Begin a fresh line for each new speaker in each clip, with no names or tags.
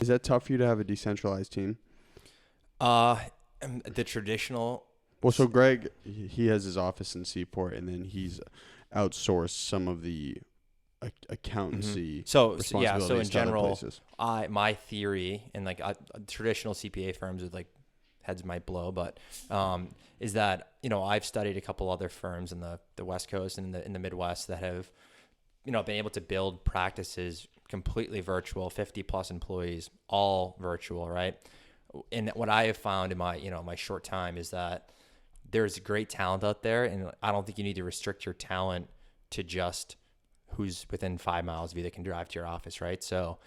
Is that tough for you to have a decentralized team?
The traditional.
Well, so Greg, he has his office in Seaport, and then he's outsourced some of the accountancy responsibilities
So in
to
general,
other places.
my theory, and like traditional CPA firms with like heads might blow, but is that, you know, I've studied a couple other firms in the West Coast and in the Midwest that have, you know, been able to build practices completely virtual, 50 plus employees, all virtual, right? And what I have found in my, you know, my short time is that there's great talent out there, and I don't think you need to restrict your talent to just who's within 5 miles of you that can drive to your office, right? So,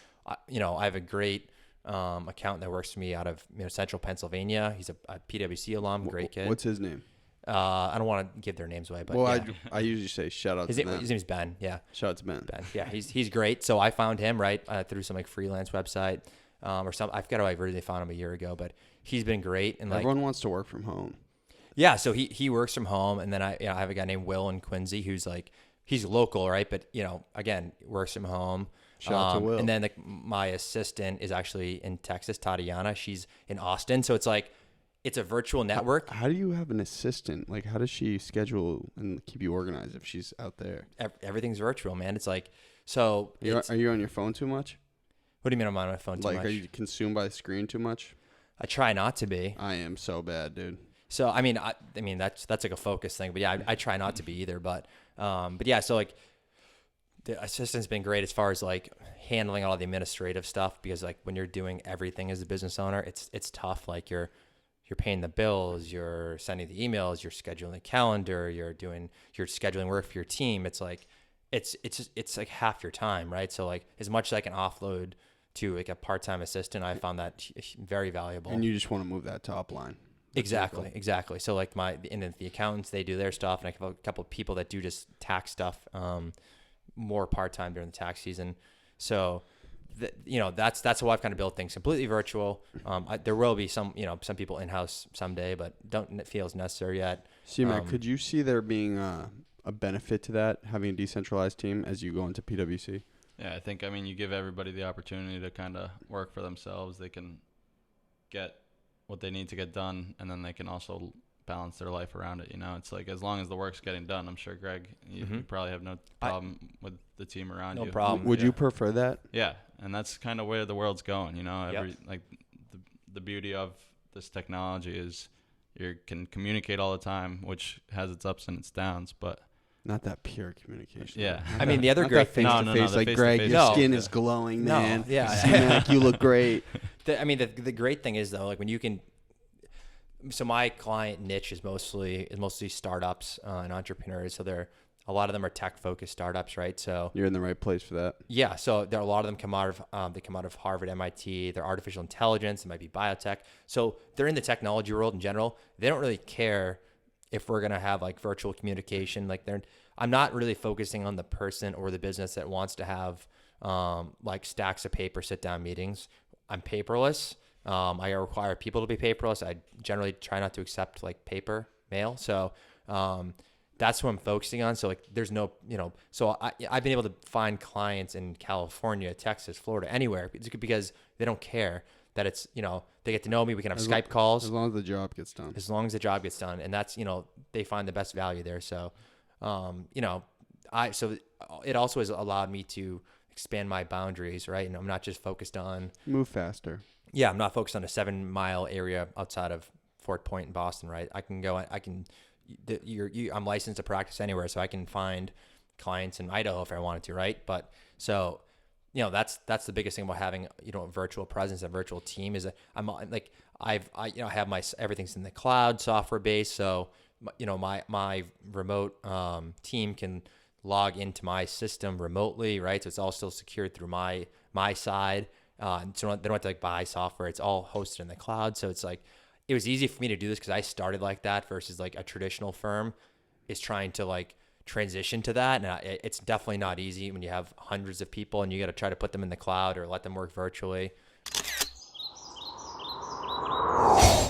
you know, I have a great accountant that works for me out of, you know, Central Pennsylvania. He's a PwC alum, great kid.
What's his name?
I don't want to give their names away, but
well,
yeah.
I usually say shout out to them.
His name's Ben. Yeah,
Shout out to Ben.
Yeah, he's great. So I found him right through some like freelance website or some. I forgot how I originally found him a year ago, but he's been great. And like
everyone wants to work from home.
Yeah, so he works from home, and then I have a guy named Will in Quincy who's like, he's local, right? But, you know, again, works from home.
Shout out to Will.
And then like my assistant is actually in Texas, Tatiana. She's in Austin, so it's like it's a virtual network.
How do you have an assistant? Like, how does she schedule and keep you organized if she's out there?
Everything's virtual, man. It's like so.
Are you on your phone too much?
What do you mean I'm on my phone too much?
Like, are you consumed by the screen too much?
I try not to be.
I am so bad, dude.
So I mean that's like a focus thing, but yeah, I try not to be either. But yeah, so like the assistant's been great as far as like handling all the administrative stuff, because like when you're doing everything as a business owner, it's tough. Like you're paying the bills, you're sending the emails, you're scheduling the calendar, you're scheduling work for your team. It's like it's like half your time, right? So like as much as I can offload to like a part-time assistant, I found that very valuable.
And you just want to move that top line.
Exactly. So like the accountants, they do their stuff, and I have a couple of people that do just tax stuff, more part-time during the tax season. So, you know, that's how I've kind of built things completely virtual. There will be some people in-house someday, but don't feel it's necessary yet.
C-Mac, could you see there being a benefit to that, having a decentralized team as you go into PwC?
Yeah, I think, you give everybody the opportunity to kind of work for themselves. They can get what they need to get done, and then they can also balance their life around it. You know, it's like, as long as the work's getting done, I'm sure, Greg, you probably have no problem with the team around you.
No problem.
Would you prefer that?
Yeah, and that's kind of where the world's going. You know,
Yep.
like the beauty of this technology is you can communicate all the time, which has its ups and its downs, but
not that pure communication.
Yeah.
I mean, the other great thing,
face-to-face, like, Greg, your skin is glowing, man.
Yeah.
C-Mac, you look great.
The great thing is though, like when you can. So my client niche is mostly startups and entrepreneurs. So a lot of them are tech-focused startups, right? So
you're in the right place for that.
Yeah. So a lot of them come out of Harvard, MIT. They're artificial intelligence. It might be biotech. So they're in the technology world in general. They don't really care if we're gonna have like virtual communication. Like I'm not really focusing on the person or the business that wants to have like stacks of paper sit-down meetings. I'm paperless. I require people to be paperless. I generally try not to accept like paper mail. So that's what I'm focusing on. So like there's no, so I've been able to find clients in California, Texas, Florida, anywhere, because they don't care that it's, they get to know me. We can have Skype calls.
As long as the job gets done.
And that's, they find the best value there. So, so it also has allowed me to expand my boundaries, right? And I'm not just focused on
move faster.
Yeah, I'm not focused on a 7-mile area outside of Fort Point in Boston, right? I'm licensed to practice anywhere, so I can find clients in Idaho if I wanted to, right? But so, that's the biggest thing about having, a virtual presence, a virtual team, is that I have my, everything's in the cloud, software based. So, my remote team can log into my system remotely, right? So it's all still secured through my side. So they don't have to buy software. It's all hosted in the cloud. So it's like, it was easy for me to do this because I started like that versus like a traditional firm is trying to transition to that. And it's definitely not easy when you have hundreds of people and you got to try to put them in the cloud or let them work virtually.